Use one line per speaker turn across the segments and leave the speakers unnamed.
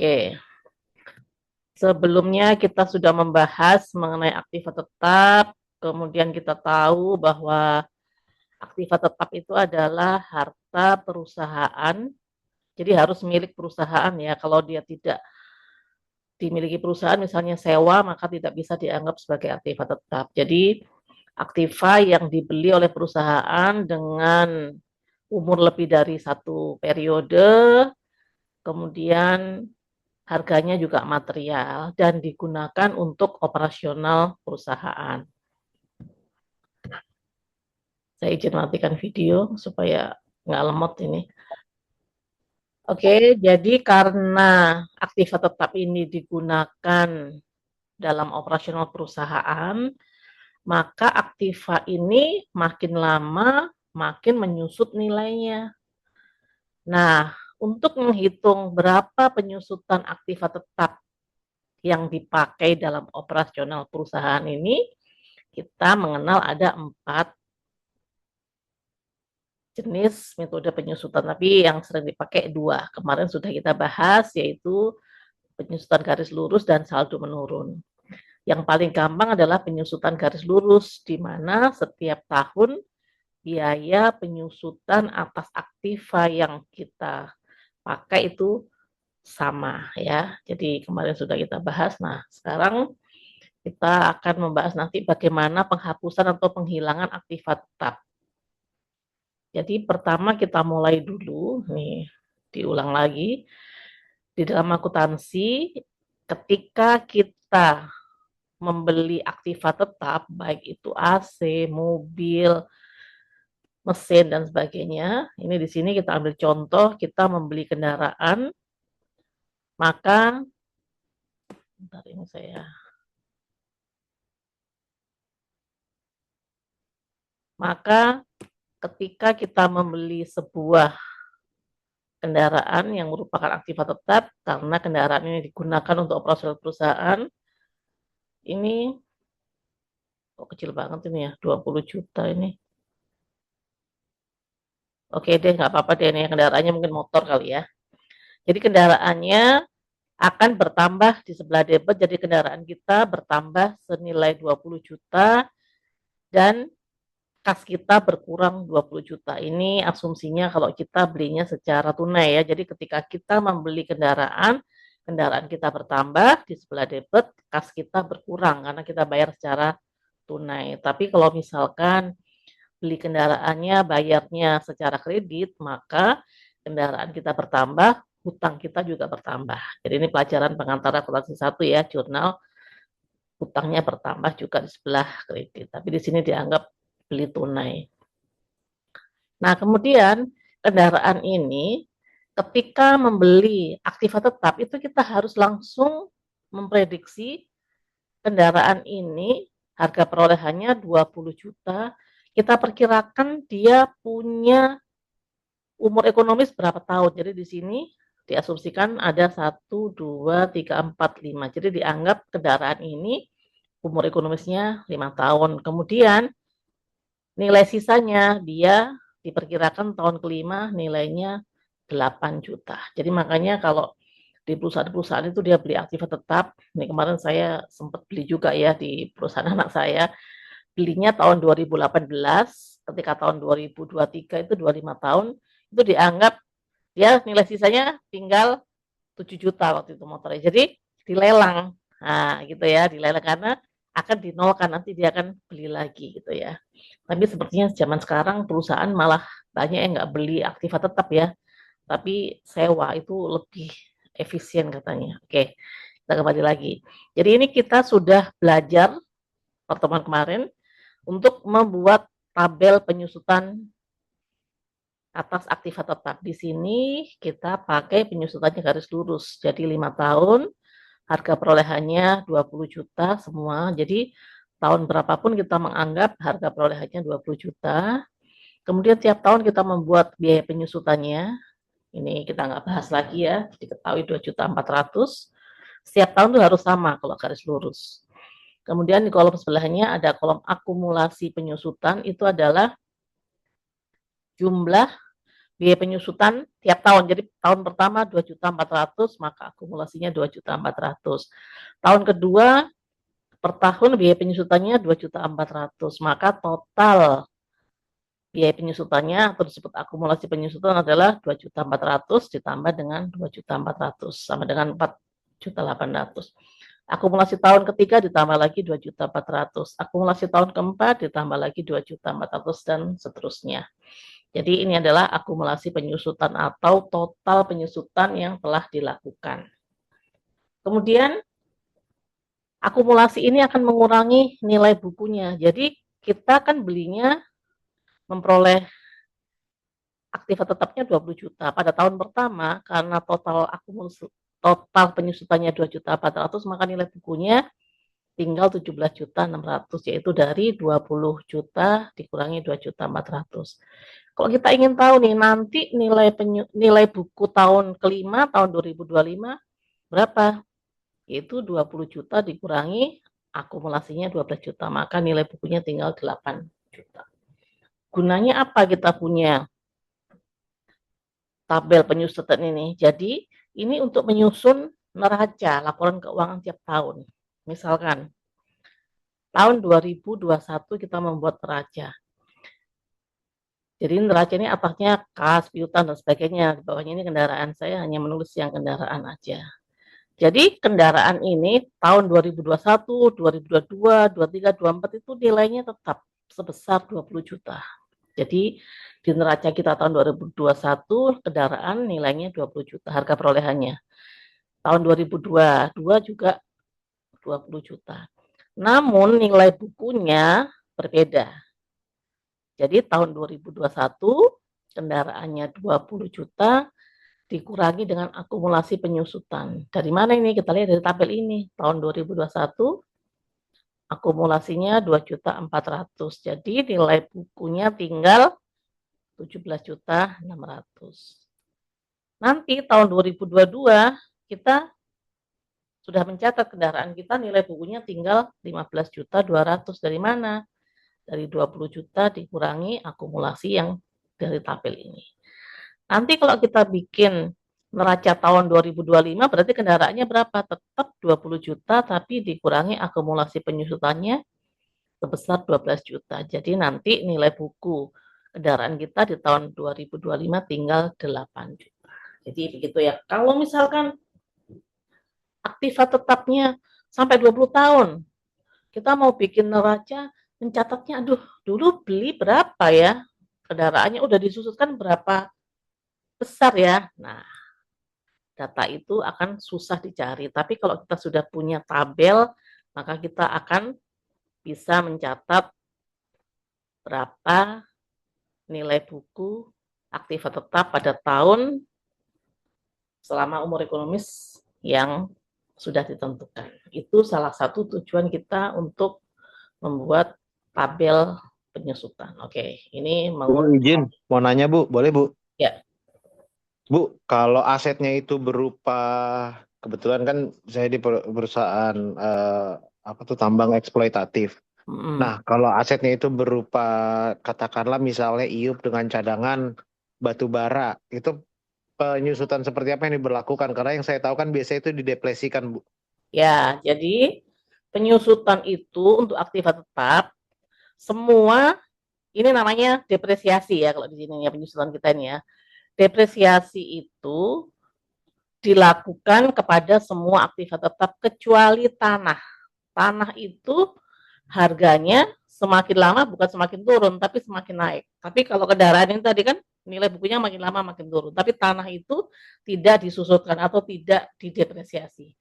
Oke, sebelumnya kita sudah membahas mengenai aktiva tetap, kemudian kita tahu bahwa aktiva tetap itu adalah harta perusahaan, jadi harus milik perusahaan ya. Kalau dia tidak dimiliki perusahaan, misalnya sewa, maka tidak bisa dianggap sebagai aktiva tetap. Jadi aktiva yang dibeli oleh perusahaan dengan umur lebih dari satu periode, kemudian harganya juga material dan digunakan untuk operasional perusahaan. Saya izin matikan video supaya nggak lemot ini. Oke, jadi karena aktiva tetap ini digunakan dalam operasional perusahaan, maka aktiva ini makin lama makin menyusut nilainya. Nah, untuk menghitung berapa penyusutan aktiva tetap yang dipakai dalam operasional perusahaan ini, kita mengenal ada 4 jenis metode penyusutan, tapi yang sering dipakai 2. Kemarin sudah kita bahas, yaitu penyusutan garis lurus dan saldo menurun. Yang paling gampang adalah penyusutan garis lurus, di mana setiap tahun biaya penyusutan atas aktiva yang kita pakai itu sama ya. Jadi kemarin sudah kita bahas. Nah, sekarang kita akan membahas nanti bagaimana penghapusan atau penghilangan aktiva tetap. Jadi pertama kita mulai dulu, nih diulang lagi. Di dalam akuntansi, ketika kita membeli aktiva tetap, baik itu AC, mobil, mesin, dan sebagainya. Ini di sini kita ambil contoh, kita membeli kendaraan, maka, bentar ini saya, maka ketika kita membeli sebuah kendaraan yang merupakan aktiva tetap, karena kendaraan ini digunakan untuk operasional perusahaan, ini kok kecil banget ini ya, 20 juta ini. Oke deh, nggak apa-apa deh, ini kendaraannya mungkin motor kali ya. Jadi kendaraannya akan bertambah di sebelah debit, jadi kendaraan kita bertambah senilai 20 juta dan kas kita berkurang 20 juta. Ini asumsinya kalau kita belinya secara tunai ya. Jadi ketika kita membeli kendaraan, kendaraan kita bertambah di sebelah debit, kas kita berkurang karena kita bayar secara tunai. Tapi kalau misalkan beli kendaraannya bayarnya secara kredit, maka kendaraan kita bertambah, hutang kita juga bertambah. Jadi ini pelajaran pengantar akuntansi 1 ya, jurnal hutangnya bertambah juga di sebelah kredit. Tapi di sini dianggap beli tunai. Nah, kemudian kendaraan ini ketika membeli aktiva tetap itu kita harus langsung memprediksi kendaraan ini harga perolehannya 20 juta. Kita perkirakan dia punya umur ekonomis berapa tahun. Jadi di sini diasumsikan ada 1, 2, 3, 4, 5. Jadi dianggap kendaraan ini umur ekonomisnya 5 tahun. Kemudian nilai sisanya dia diperkirakan tahun kelima nilainya 8 juta. Jadi makanya kalau di perusahaan-perusahaan itu dia beli aktiva tetap. Ini kemarin saya sempat beli juga ya di perusahaan anak saya. Belinya tahun 2018, ketika tahun 2023 itu 25 tahun, itu dianggap dia nilai sisanya tinggal 7 juta waktu itu motornya. Jadi dilelang. Nah, gitu ya, dilelang karena akan dinolkan, nanti dia akan beli lagi gitu ya. Tapi sepertinya zaman sekarang perusahaan malah banyak yang nggak beli aktiva tetap ya, tapi sewa itu lebih efisien katanya. Oke, kita kembali lagi. Jadi ini kita sudah belajar pertemuan kemarin untuk membuat tabel penyusutan atas aktiva tetap. Di sini kita pakai penyusutannya garis lurus. Jadi 5 tahun, harga perolehannya 20 juta semua. Jadi tahun berapapun kita menganggap harga perolehannya 20 juta. Kemudian tiap tahun kita membuat biaya penyusutannya. Ini kita nggak bahas lagi ya, diketahui 2.400.000. Setiap tahun itu harus sama kalau garis lurus. Kemudian di kolom sebelahnya ada kolom akumulasi penyusutan, itu adalah jumlah biaya penyusutan tiap tahun. Jadi tahun pertama 2.400.000, maka akumulasinya 2.400.000. Tahun kedua per tahun biaya penyusutannya 2.400.000, maka total biaya penyusutannya atau disebut akumulasi penyusutan adalah 2.400.000 ditambah dengan 2.400.000 sama dengan 4.800.000. Akumulasi tahun ketiga ditambah lagi 2.400.000. Akumulasi tahun keempat ditambah lagi 2.400.000 dan seterusnya. Jadi ini adalah akumulasi penyusutan atau total penyusutan yang telah dilakukan. Kemudian akumulasi ini akan mengurangi nilai bukunya. Jadi kita kan belinya memperoleh aktiva tetapnya 20 juta. Pada tahun pertama karena total penyusutannya 2.400.000, maka nilai bukunya tinggal 17.600.000, yaitu dari 20 juta dikurangi 2.400.000. Kalau kita ingin tahu nih nanti nilai buku tahun kelima tahun 2025 berapa? Yaitu 20 juta dikurangi akumulasinya 12 juta, maka nilai bukunya tinggal 8 juta. Gunanya apa kita punya tabel penyusutan ini? Jadi ini untuk menyusun neraca laporan keuangan tiap tahun. Misalkan tahun 2021 kita membuat neraca. Jadi neraca ini atasnya kas, piutang, dan sebagainya. Di bawahnya ini kendaraan, saya hanya menulis yang kendaraan aja. Jadi kendaraan ini tahun 2021, 2022, 2023, 2024 itu nilainya tetap sebesar 20 juta. Jadi di neraca kita tahun 2021 kendaraan nilainya 20 juta harga perolehannya. Tahun 2022 juga 20 juta. Namun nilai bukunya berbeda. Jadi tahun 2021 kendaraannya 20 juta dikurangi dengan akumulasi penyusutan. Dari mana ini? Kita lihat dari tabel ini. Tahun 2021 akumulasinya 2.400.000. Jadi nilai bukunya tinggal 17.600.000. Nanti tahun 2022 kita sudah mencatat kendaraan kita nilai bukunya tinggal 15.200.000. Dari mana? Dari 20 juta dikurangi akumulasi yang dari tabel ini. Nanti kalau kita bikin neraca tahun 2025 berarti kendaraannya berapa? Tetap 20 juta tapi dikurangi akumulasi penyusutannya sebesar 12 juta. Jadi nanti nilai buku kendaraan kita di tahun 2025 tinggal 8 juta. Jadi begitu ya. Kalau misalkan aktiva tetapnya sampai 20 tahun, kita mau bikin neraca mencatatnya, aduh dulu beli berapa ya, kendaraannya udah disusutkan berapa besar ya. Nah, data itu akan susah dicari. Tapi kalau kita sudah punya tabel, maka kita akan bisa mencatat berapa nilai buku aktiva tetap pada tahun selama umur ekonomis yang sudah ditentukan. Itu salah satu tujuan kita untuk membuat tabel penyusutan. Oke, ini
Bu, izin, mau nanya Bu, boleh Bu?
ya.
Bu, kalau asetnya itu berupa, kebetulan kan saya di perusahaan apa tuh tambang eksploitatif. Nah, kalau asetnya itu berupa, katakanlah misalnya IUP dengan cadangan batu bara, itu penyusutan seperti apa yang diberlakukan? Karena yang saya tahu kan biasanya itu didepresikan, Bu.
Ya, jadi penyusutan itu untuk aktiva tetap semua ini namanya depresiasi ya kalau di sini ya penyusutan kita ini ya. Depresiasi itu dilakukan kepada semua aktiva tetap kecuali tanah. Tanah itu harganya semakin lama bukan semakin turun tapi semakin naik. Tapi kalau kendaraan ini tadi kan nilai bukunya makin lama makin turun. Tapi tanah itu tidak disusutkan atau tidak didepresiasi.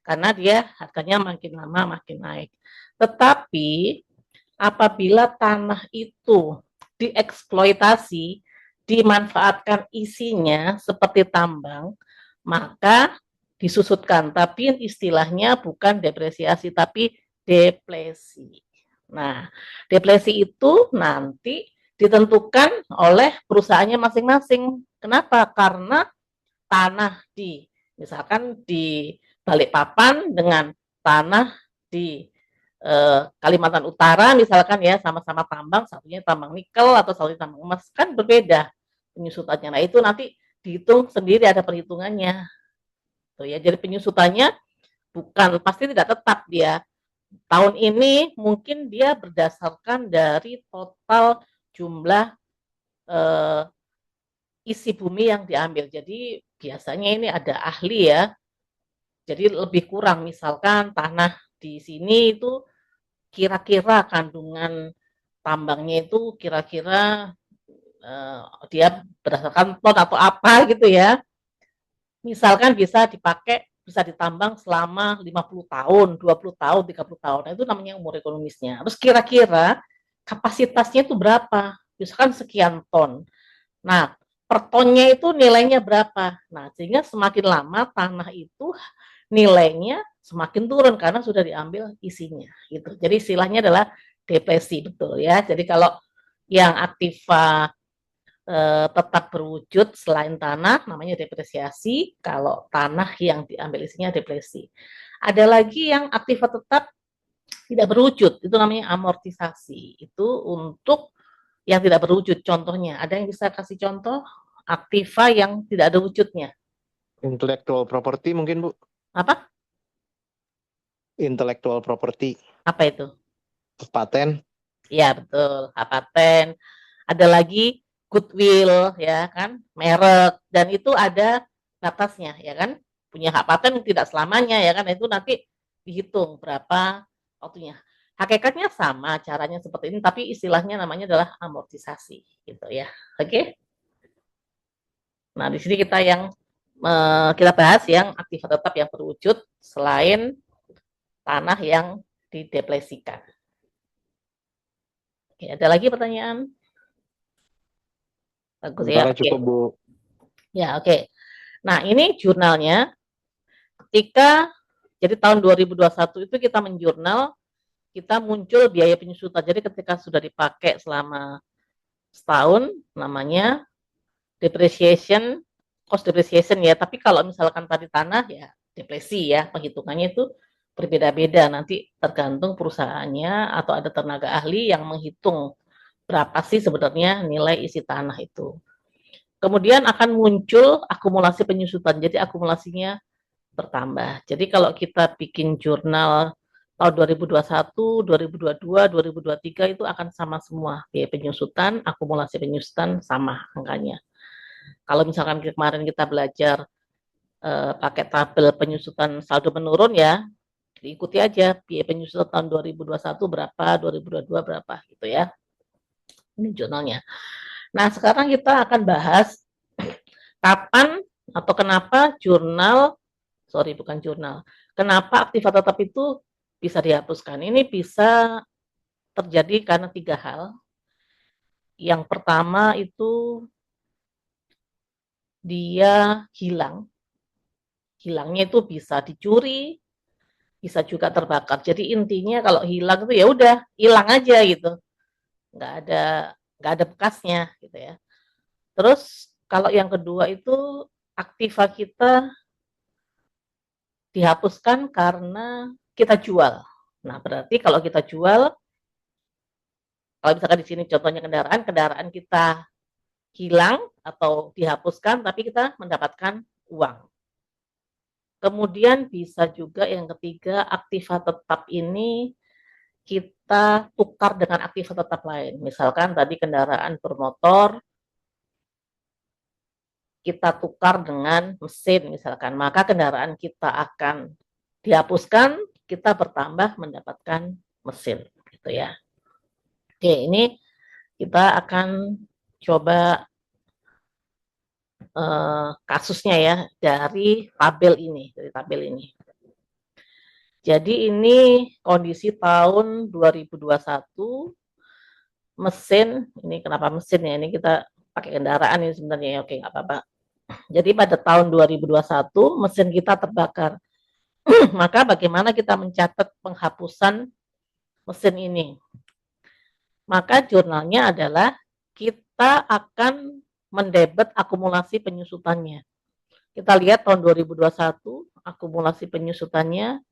Karena dia harganya makin lama makin naik. Tetapi apabila tanah itu dieksploitasi, dimanfaatkan isinya seperti tambang, maka disusutkan. Tapi istilahnya bukan depresiasi, tapi deplesi. Nah, deplesi itu nanti ditentukan oleh perusahaannya masing-masing. Kenapa? Karena tanah misalkan di Balikpapan dengan tanah di Kalimantan Utara misalkan ya sama-sama tambang, satunya tambang nikel atau satunya tambang emas kan berbeda. penyusutannya. Nah, itu nanti dihitung sendiri, ada perhitungannya. Tuh ya, jadi penyusutannya pasti tidak tetap dia. Tahun ini mungkin dia berdasarkan dari total jumlah isi bumi yang diambil. Jadi biasanya ini ada ahli ya. Jadi lebih kurang, misalkan tanah di sini itu kira-kira kandungan tambangnya itu kira-kira dia berdasarkan ton atau apa gitu ya. Misalkan bisa ditambang selama 50 tahun, 20 tahun, 30 tahun. Nah, itu namanya umur ekonomisnya. Terus kira-kira kapasitasnya itu berapa? Misalkan sekian ton. Nah, per tonnya itu nilainya berapa? Nah, sehingga semakin lama tanah itu nilainya semakin turun karena sudah diambil isinya gitu. Jadi istilahnya adalah depresi, betul ya. Jadi kalau yang aktiva tetap berwujud selain tanah namanya depresiasi, kalau tanah yang diambil isinya depresi. Ada lagi yang aktiva tetap tidak berwujud, itu namanya amortisasi. Itu untuk yang tidak berwujud. Contohnya, ada yang bisa kasih contoh aktiva yang tidak ada wujudnya?
Intellectual property mungkin, Bu.
Apa?
Intellectual property.
Apa itu?
Paten.
Ya, betul. Hak paten. Ada lagi goodwill, ya kan, merek, dan itu ada batasnya, ya kan. Punya hak paten tidak selamanya, ya kan. Itu nanti dihitung berapa waktunya. Hakikatnya sama, caranya seperti ini, tapi istilahnya namanya adalah amortisasi, gitu ya. Oke. Nah, di sini kita bahas yang aktiva tetap yang berwujud selain tanah yang didepresikan. Oke, ada lagi pertanyaan? Bagus ya.
Sementara cukup, Bu.
Ya, oke. Nah, ini jurnalnya jadi tahun 2021 itu kita menjurnal, kita muncul biaya penyusutan. Jadi ketika sudah dipakai selama setahun, namanya cost depreciation ya. Tapi kalau misalkan tadi tanah ya depresi ya, penghitungannya itu berbeda-beda. Nanti tergantung perusahaannya atau ada tenaga ahli yang menghitung berapa sih sebenarnya nilai isi tanah itu. Kemudian akan muncul akumulasi penyusutan. Jadi akumulasinya bertambah. Jadi kalau kita bikin jurnal tahun 2021, 2022, 2023 itu akan sama semua. Biaya penyusutan, akumulasi penyusutan sama angkanya. Kalau misalkan kemarin kita belajar pakai tabel penyusutan saldo menurun ya, diikuti aja biaya penyusutan tahun 2021 berapa, 2022 berapa gitu ya. Ini jurnalnya. Nah, sekarang kita akan bahas kapan atau kenapa kenapa aktiva tetap itu bisa dihapuskan. Ini bisa terjadi karena 3 hal. Yang pertama itu dia hilang. Hilangnya itu bisa dicuri, bisa juga terbakar. Jadi intinya kalau hilang itu ya udah hilang aja gitu. Nggak ada bekasnya gitu ya. Terus kalau yang kedua itu aktiva kita dihapuskan karena kita jual. Nah, berarti kalau kita jual, kalau misalkan di sini contohnya kendaraan kita hilang atau dihapuskan, tapi kita mendapatkan uang. Kemudian bisa juga yang ketiga, aktiva tetap ini kita tukar dengan aktiva tetap lain. Misalkan tadi kendaraan bermotor, kita tukar dengan mesin misalkan, maka kendaraan kita akan dihapuskan, kita bertambah mendapatkan mesin gitu ya. Oke, ini kita akan coba kasusnya ya dari tabel ini. Jadi ini kondisi tahun 2021 mesin, ini kenapa mesin ya, ini kita pakai kendaraan ini sebenarnya ya, oke nggak apa-apa. Jadi pada tahun 2021 mesin kita terbakar. Maka bagaimana kita mencatat penghapusan mesin ini? Maka jurnalnya adalah kita akan mendebet akumulasi penyusutannya. Kita lihat tahun 2021 akumulasi penyusutannya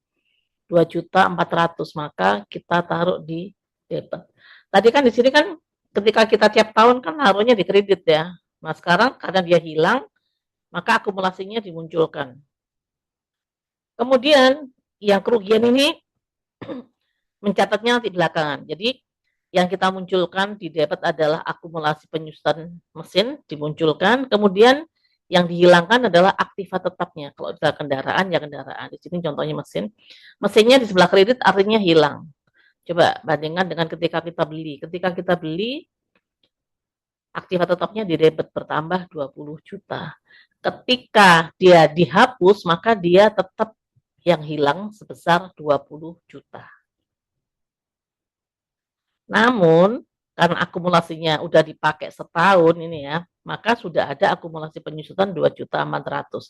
2.400.000, maka kita taruh di debit. Tadi kan di sini kan ketika kita tiap tahun kan naruhnya di kredit ya. Nah, sekarang karena dia hilang, maka akumulasinya dimunculkan. Kemudian yang kerugian ini mencatatnya nanti belakangan. Jadi yang kita munculkan di debit adalah akumulasi penyusutan mesin dimunculkan, kemudian yang dihilangkan adalah aktiva tetapnya. Kalau ada kendaraan, ya kendaraan. Di sini contohnya mesin. Mesinnya di sebelah kredit artinya hilang. Coba bandingkan dengan ketika kita beli. Ketika kita beli, aktiva tetapnya di debit bertambah 20 juta. Ketika dia dihapus, maka dia tetap yang hilang sebesar 20 juta. Namun, karena akumulasinya udah dipakai setahun ini ya, maka sudah ada akumulasi penyusutan 2.400.000.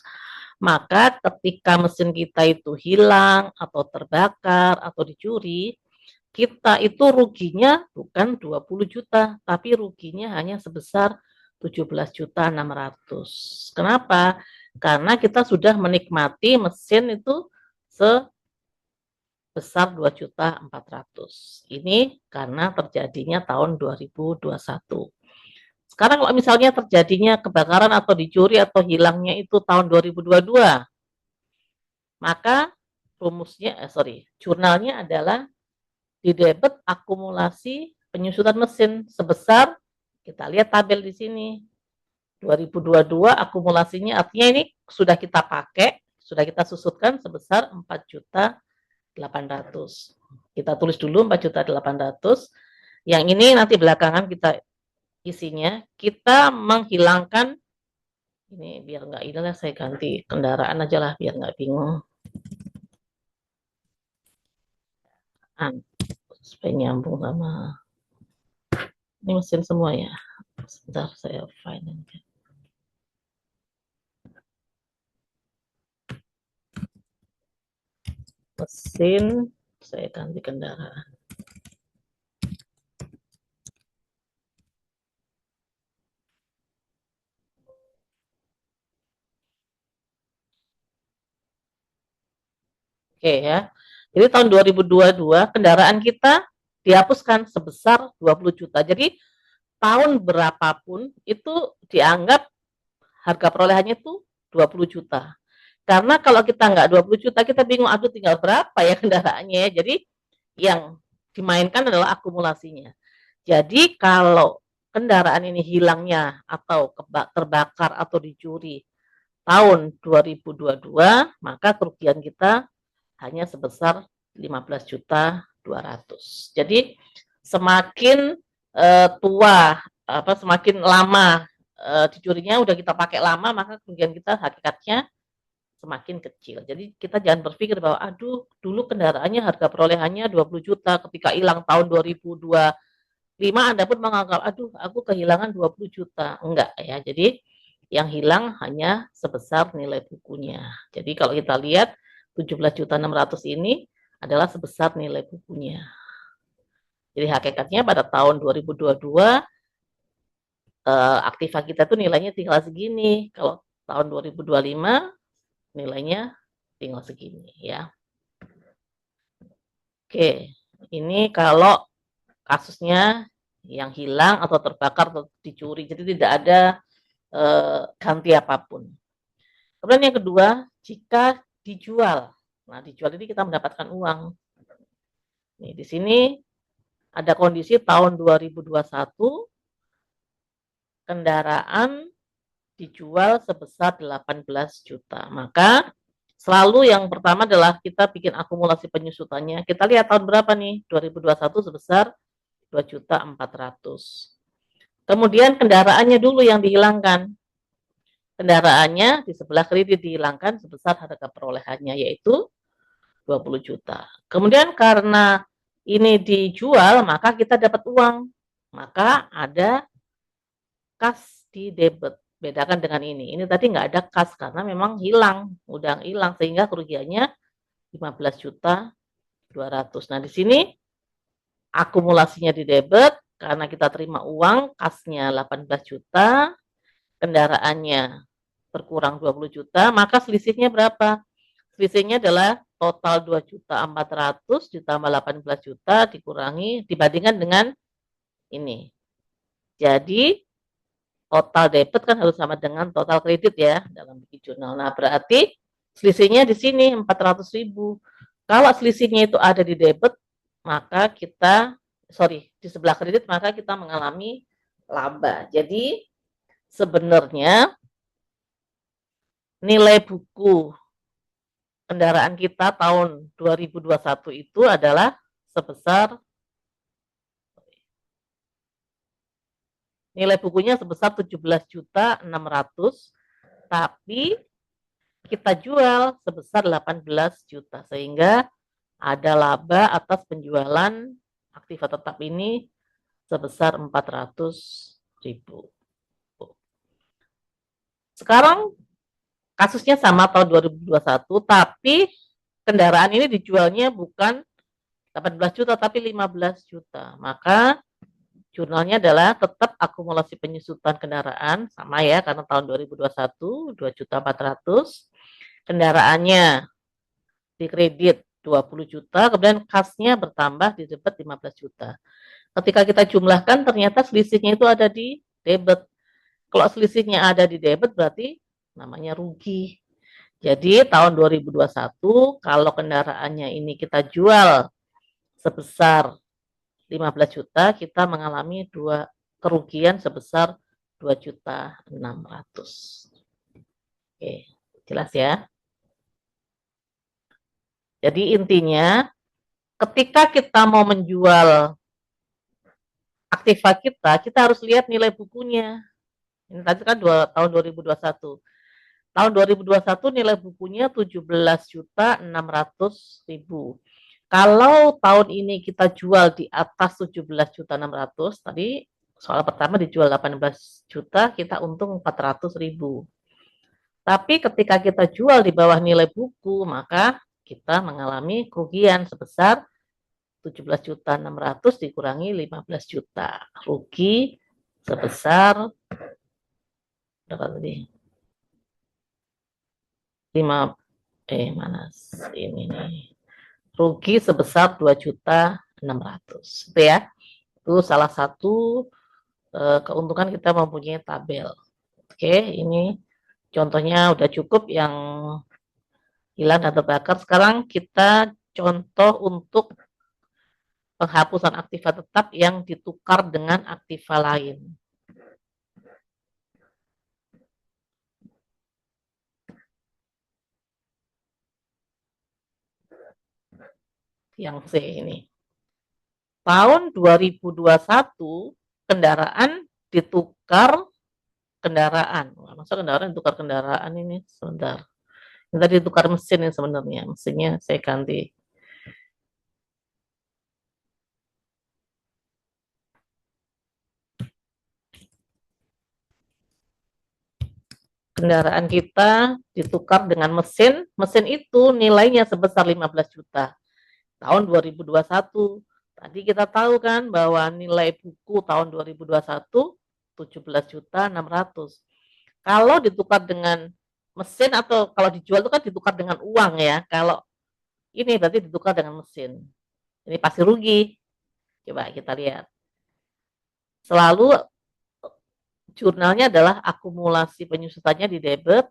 Maka ketika mesin kita itu hilang atau terbakar atau dicuri, kita itu ruginya bukan 20 juta, tapi ruginya hanya sebesar 17.600.000. Kenapa? Karena kita sudah menikmati mesin itu sebesar 2.400.000. Ini karena terjadinya tahun 2021. Sekarang kalau misalnya terjadinya kebakaran atau dicuri atau hilangnya itu tahun 2022, maka jurnalnya adalah di debit akumulasi penyusutan mesin sebesar, kita lihat tabel di sini, 2022 akumulasinya artinya ini sudah kita pakai, sudah kita susutkan sebesar 4.800.000. Kita tulis dulu 4.800.000. Yang ini nanti belakangan kita isinya, kita menghilangkan ini biar nggak inilah saya ganti kendaraan aja lah biar nggak bingung. Supaya nyambung sama ini mesin semua ya. Sebentar saya find. Mesin saya ganti kendaraan. Oke ya. Jadi tahun 2022 kendaraan kita dihapuskan sebesar 20 juta. Jadi tahun berapapun itu dianggap harga perolehannya itu 20 juta. Karena kalau kita nggak 20 juta, kita bingung, aduh tinggal berapa ya kendaraannya ya. Jadi yang dimainkan adalah akumulasinya. Jadi kalau kendaraan ini hilangnya atau terbakar atau dicuri tahun 2022, maka kerugian kita hanya sebesar 15.200.000. Jadi semakin tua semakin lama dicurinya udah kita pakai lama, maka kerugian kita hakikatnya semakin kecil. Jadi kita jangan berpikir bahwa aduh dulu kendaraannya harga perolehannya 20 juta ketika hilang tahun 2025 Anda pun menganggap aduh aku kehilangan 20 juta. Enggak ya. Jadi yang hilang hanya sebesar nilai bukunya. Jadi kalau kita lihat 17.600.000 ini adalah sebesar nilai bukunya. Jadi hakikatnya pada tahun 2022 aktiva kita tuh nilainya tinggal segini. Kalau tahun 2025 nilainya tinggal segini ya. Oke, ini kalau kasusnya yang hilang atau terbakar atau dicuri, jadi tidak ada ganti apapun. Kemudian yang kedua, jika dijual. Nah, dijual ini kita mendapatkan uang. Nih, di sini ada kondisi tahun 2021 kendaraan dijual sebesar 18 juta. Maka selalu yang pertama adalah kita bikin akumulasi penyusutannya. Kita lihat tahun berapa nih? 2021 sebesar 2.400.000. Kemudian kendaraannya dulu yang dihilangkan. Kendaraannya di sebelah kredit dihilangkan sebesar harga perolehannya yaitu 20 juta. Kemudian karena ini dijual, maka kita dapat uang. Maka ada kas di debit. Bedakan dengan ini. Ini tadi nggak ada kas karena memang hilang, udah hilang sehingga kerugiannya 15.200.000. Nah, di sini akumulasinya di debit karena kita terima uang, kasnya 18 juta, kendaraannya berkurang 20 juta, maka selisihnya berapa? Selisihnya adalah total 2.400.000 ditambah 18 juta dikurangi dibandingkan dengan ini. Jadi total debit kan harus sama dengan total kredit ya dalam bikin jurnal. Nah, berarti selisihnya di sini 400.000. Kalau selisihnya itu ada di debit, maka kita di sebelah kredit maka kita mengalami laba. Jadi sebenarnya nilai buku kendaraan kita tahun 2021 itu adalah sebesar nilai bukunya sebesar 17.600.000, tapi kita jual sebesar 18 juta, sehingga ada laba atas penjualan aktiva tetap ini sebesar 400.000. Sekarang kasusnya sama tahun 2021, tapi kendaraan ini dijualnya bukan 18 juta tapi 15 juta. Maka jurnalnya adalah tetap akumulasi penyusutan kendaraan sama ya, karena tahun 2021 2.400.000, kendaraannya di kredit 20 juta, kemudian kasnya bertambah di debit 15 juta. Ketika kita jumlahkan ternyata selisihnya itu ada di debit. Kalau selisihnya ada di debit berarti namanya rugi. Jadi tahun 2021 kalau kendaraannya ini kita jual sebesar 15 juta, kita mengalami kerugian sebesar 2.600.000. Oke, jelas ya. Jadi intinya ketika kita mau menjual aktiva kita harus lihat nilai bukunya. Ini tadi kan tahun 2021. Tahun 2021 nilai bukunya 17.600.000. Kalau tahun ini kita jual di atas 17.600.000, tadi soal pertama dijual 18 juta, kita untung 400.000. Tapi ketika kita jual di bawah nilai buku, maka kita mengalami kerugian sebesar 17.600.000 dikurangi 15 juta. Rugi sebesar berapa tadi? 5 mana ini nih. Rugi sebesar 2.600.000. Itu ya. Itu salah satu keuntungan kita mempunyai tabel. Oke, ini contohnya udah cukup yang hilang dan terbakar. Sekarang kita contoh untuk penghapusan aktiva tetap yang ditukar dengan aktiva lain. Yang C ini. Tahun 2021 kendaraan ditukar kendaraan. Masa kendaraan ditukar kendaraan ini? Sebentar. Ini tadi ditukar mesin ini sebenarnya. Mesinnya saya ganti. Kendaraan kita ditukar dengan mesin. Mesin itu nilainya sebesar 15 juta. Tahun 2021. Tadi kita tahu kan bahwa nilai buku tahun 2021 17.600.000. Kalau ditukar dengan mesin atau kalau dijual itu kan ditukar dengan uang ya. Kalau ini berarti ditukar dengan mesin. Ini pasti rugi. Coba kita lihat. Selalu jurnalnya adalah akumulasi penyusutannya di debit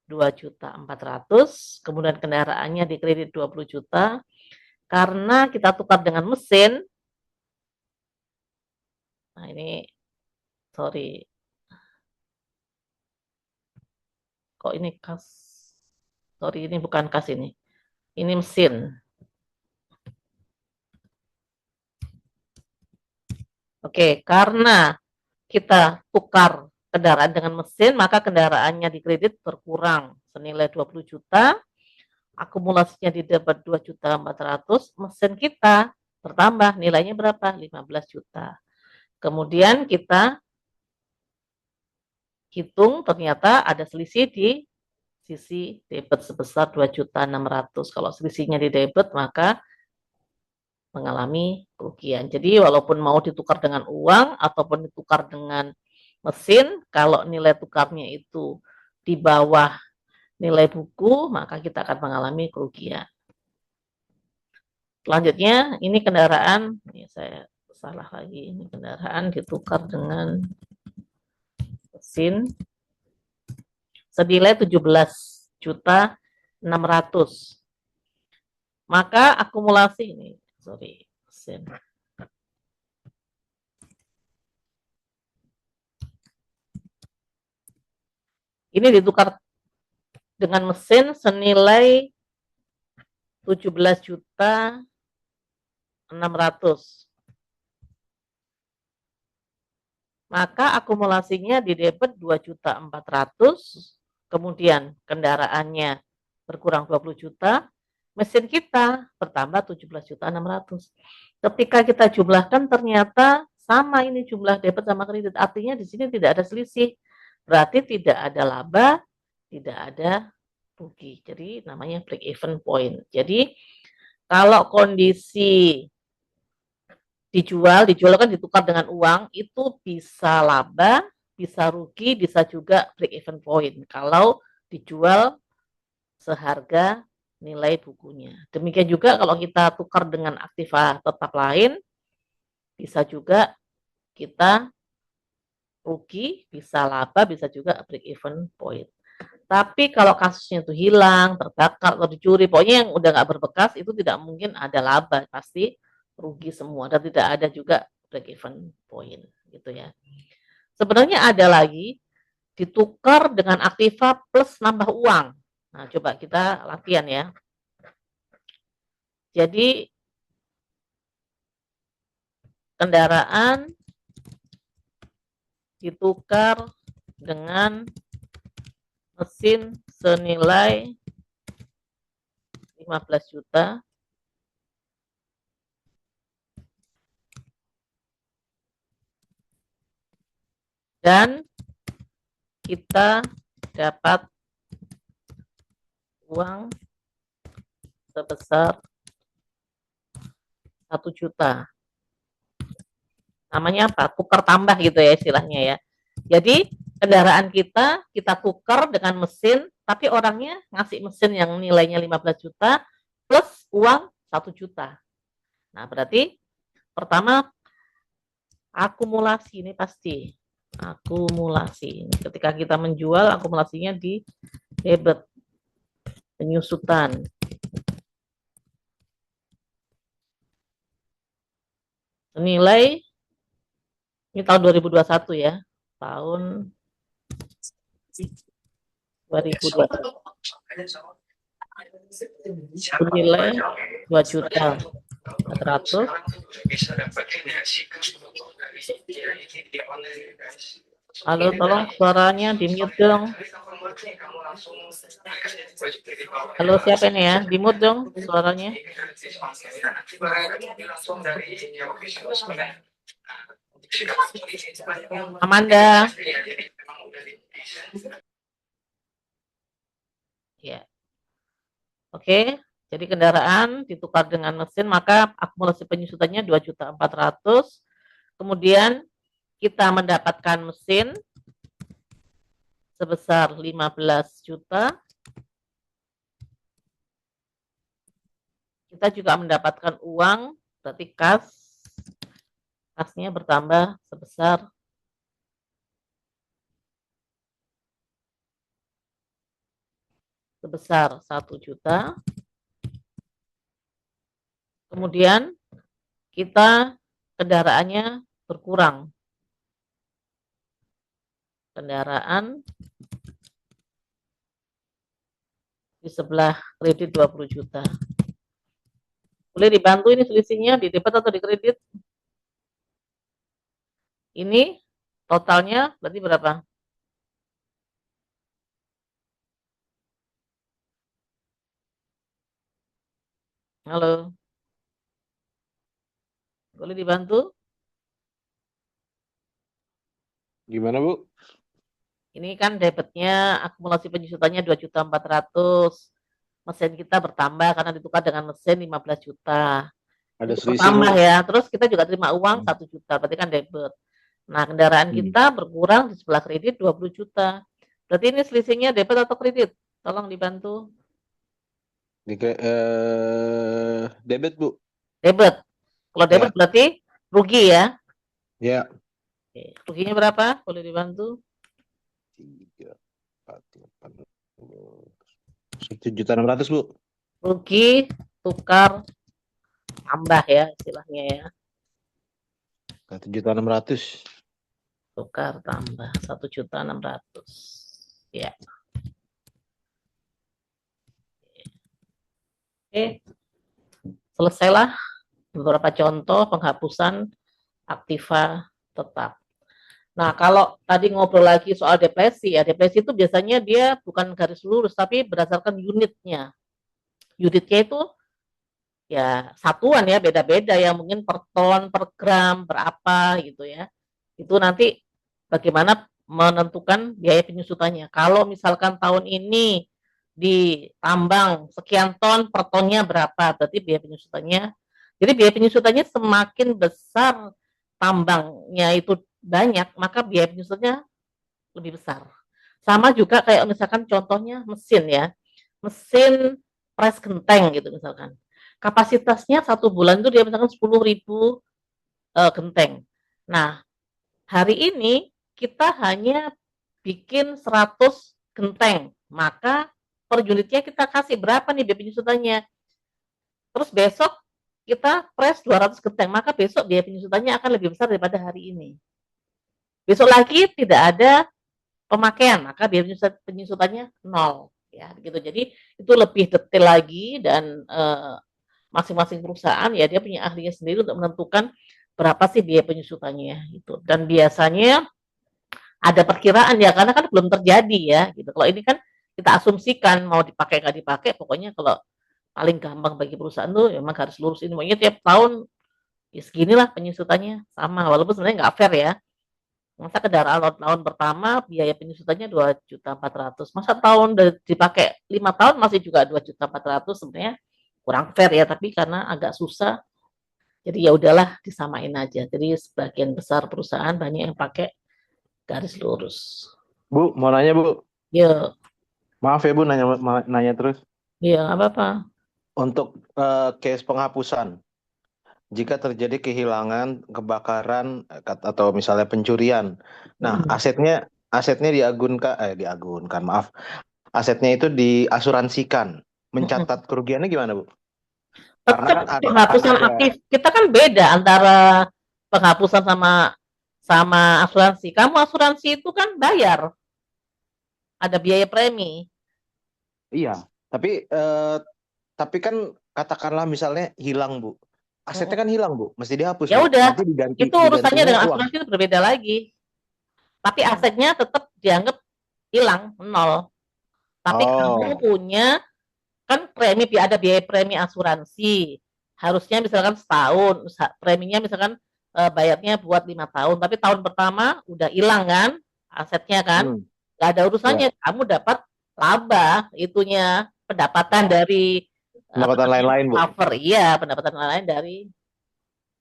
2.400.000, kemudian kendaraannya di kredit 20 juta. Karena kita tukar dengan mesin, nah ini, sorry, kok ini kas, sorry ini bukan kas ini mesin. Oke, karena kita tukar kendaraan dengan mesin, maka kendaraannya di kredit berkurang senilai 20 juta, akumulasinya di debit 2.400.000, mesin kita bertambah nilainya berapa? 15 juta. Kemudian kita hitung ternyata ada selisih di sisi debit sebesar 2.600.000. Kalau selisihnya di debit maka mengalami kerugian. Jadi walaupun mau ditukar dengan uang ataupun ditukar dengan mesin, kalau nilai tukarnya itu di bawah nilai buku, maka kita akan mengalami kerugian. Selanjutnya, ini kendaraan, ini saya salah lagi, ini kendaraan ditukar dengan mesin senilai 17.600.000. Maka akumulasi ini, mesin. Ini ditukar dengan mesin senilai 17.600.000. Maka akumulasinya di debit 2.400.000, kemudian kendaraannya berkurang 20 juta, mesin kita bertambah 17.600.000. Ketika kita jumlahkan ternyata sama ini jumlah debit sama kredit, artinya di sini tidak ada selisih. Berarti tidak ada laba, tidak ada rugi. Jadi namanya break even point. Jadi kalau kondisi dijual kan ditukar dengan uang, itu bisa laba, bisa rugi, bisa juga break even point. Kalau dijual seharga nilai bukunya. Demikian juga kalau kita tukar dengan aktiva tetap lain, bisa juga kita rugi, bisa laba, bisa juga break even point. Tapi kalau kasusnya itu hilang, terbakar, atau dicuri, pokoknya yang udah nggak berbekas itu tidak mungkin ada laba, pasti rugi semua dan tidak ada juga break even point gitu ya. Sebenarnya ada lagi ditukar dengan aktiva plus nambah uang. Nah, coba kita latihan ya. Jadi kendaraan ditukar dengan mesin senilai 15 juta dan kita dapat uang sebesar 1 juta. Namanya apa? Tukar tambah gitu ya istilahnya ya. Jadi kendaraan kita tukar dengan mesin, tapi orangnya ngasih mesin yang nilainya 15 juta plus uang 1 juta. Nah, berarti pertama akumulasi ini pasti. Akumulasi. Ketika kita menjual, akumulasinya di debit. Penyusutan. Senilai, ini tahun 2021 ya. Tahun 2021. Senilai 2.400.000. Halo, tolong suaranya di-mute dong. Halo, siapa ini ya? Di-mute dong suaranya. Amanda. Ya. Oke, jadi kendaraan ditukar dengan mesin, maka akumulasi penyusutannya 2.400.000. Kemudian kita mendapatkan mesin sebesar 15 juta. Kita juga mendapatkan uang, berarti kasnya bertambah sebesar 1 juta. Kemudian kita kendaraannya berkurang. Kendaraan di sebelah kredit 20 juta. Boleh dibantu ini selisihnya di debit atau di kredit? Ini totalnya berarti berapa? Halo. Boleh dibantu?
Gimana, Bu?
Ini kan debitnya akumulasi penyusutannya 2.400.000. Mesin kita bertambah karena ditukar dengan mesin 15 juta.
Ada
Itu
selisih,
bertambah
Bu.
ya. Terus kita juga terima uang 1 juta, berarti kan debit. Nah, kendaraan kita berkurang di sebelah kredit 20 juta. Berarti ini selisihnya debit atau kredit? Tolong dibantu.
Debit, Bu.
Debit. Kalau debit berarti rugi ya?
Ya.
Oke. Ruginya berapa? Boleh dibantu?
1.600.000 Bu.
Rugi, tukar, tambah ya istilahnya ya.
1.600.000.
Tukar tambah 1.600.000. Ya. Oke, selesailah beberapa contoh penghapusan aktiva tetap. Nah, kalau tadi ngobrol lagi soal depresi, ya depresi itu biasanya dia bukan garis lurus, tapi berdasarkan unitnya. Unitnya itu ya satuan ya, beda-beda ya, mungkin per ton, per gram, berapa gitu ya. Itu nanti bagaimana menentukan biaya penyusutannya. Kalau misalkan tahun ini ditambang sekian ton per tonnya berapa, berarti biaya penyusutannya. Jadi biaya penyusutannya semakin besar tambangnya itu banyak, maka biaya penyusutannya lebih besar. Sama juga kayak misalkan contohnya mesin ya, mesin pres genteng gitu misalkan. Kapasitasnya satu bulan itu dia misalkan 10.000 genteng. Nah, hari ini kita hanya bikin 100 genteng, maka per unitnya kita kasih berapa nih biaya penyusutannya. Terus besok kita press 200 genteng, maka besok biaya penyusutannya akan lebih besar daripada hari ini. Besok lagi tidak ada pemakaian, maka biaya penyusutannya nol. Ya, gitu. Jadi itu lebih detail lagi dan masing-masing perusahaan ya dia punya ahlinya sendiri untuk menentukan berapa sih biaya penyusutannya itu. Dan biasanya ada perkiraan ya karena kan belum terjadi ya gitu. Kalau ini kan kita asumsikan mau dipakai nggak dipakai, pokoknya kalau paling gampang bagi perusahaan tuh memang harus lurus ini. Maunya tiap tahun ya seginilah penyusutannya sama, walaupun sebenarnya nggak fair ya. Masa kendaraan tahun pertama biaya penyusutannya 2.400.000, masa tahun dipakai 5 tahun masih juga 2.400.000, sebenarnya kurang fair ya. Tapi karena agak susah, jadi ya udahlah disamain aja. Jadi sebagian besar perusahaan banyak yang pakai garis lurus.
Bu, mau nanya Bu.
Ya,
Maaf ya Bu, nanya terus.
ya nggak apa-apa.
Untuk case penghapusan, jika terjadi kehilangan, kebakaran, atau misalnya pencurian, nah asetnya diagunkan, maaf, asetnya itu diasuransikan, mencatat kerugiannya gimana Bu? Karena
Tetap
kan
penghapusan
ada
aktif. Kita kan beda antara penghapusan sama sama asuransi. Kamu asuransi itu kan bayar, ada biaya premi.
iya, tapi kan katakanlah misalnya hilang Bu, asetnya kan hilang Bu, mesti dihapus
Ya
Bu,
udah,
nanti
itu urusannya
digantinya
dengan
uang.
asuransi itu berbeda lagi. Tapi asetnya tetap dianggap hilang, nol. Tapi kamu
Oh,
punya kan premi, ada biaya premi asuransi. Harusnya misalkan setahun, preminya misalkan bayarnya buat 5 tahun, tapi tahun pertama udah hilang kan asetnya kan,
hmm,
nggak ada urusannya.
ya,
Kamu dapat laba itunya, pendapatan dari apa
pendapatan
namanya
lain-lain Bu.
cover, iya pendapatan lain dari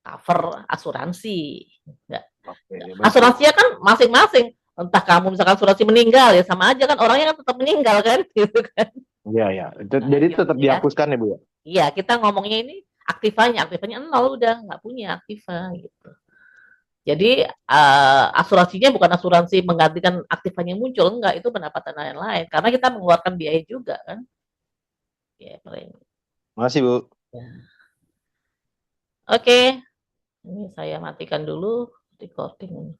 cover asuransi. Nggak,
Oke,
asuransinya kan masing-masing. Entah kamu misalkan asuransi meninggal ya sama aja kan, orangnya kan tetap meninggal kan gitu kan.
iya ya,
Nah,
jadi
gitu
tetap
ya.
dihapuskan ya Bu ya.
Iya, kita ngomongnya ini aktivanya nol, udah nggak punya aktiva gitu. Jadi asuransinya bukan asuransi menggantikan aktivanya muncul, enggak, itu pendapatan lain-lain karena kita mengeluarkan biaya juga kan. Ya, premi.
Masih Bu.
Ya. Oke, ini saya matikan dulu recording.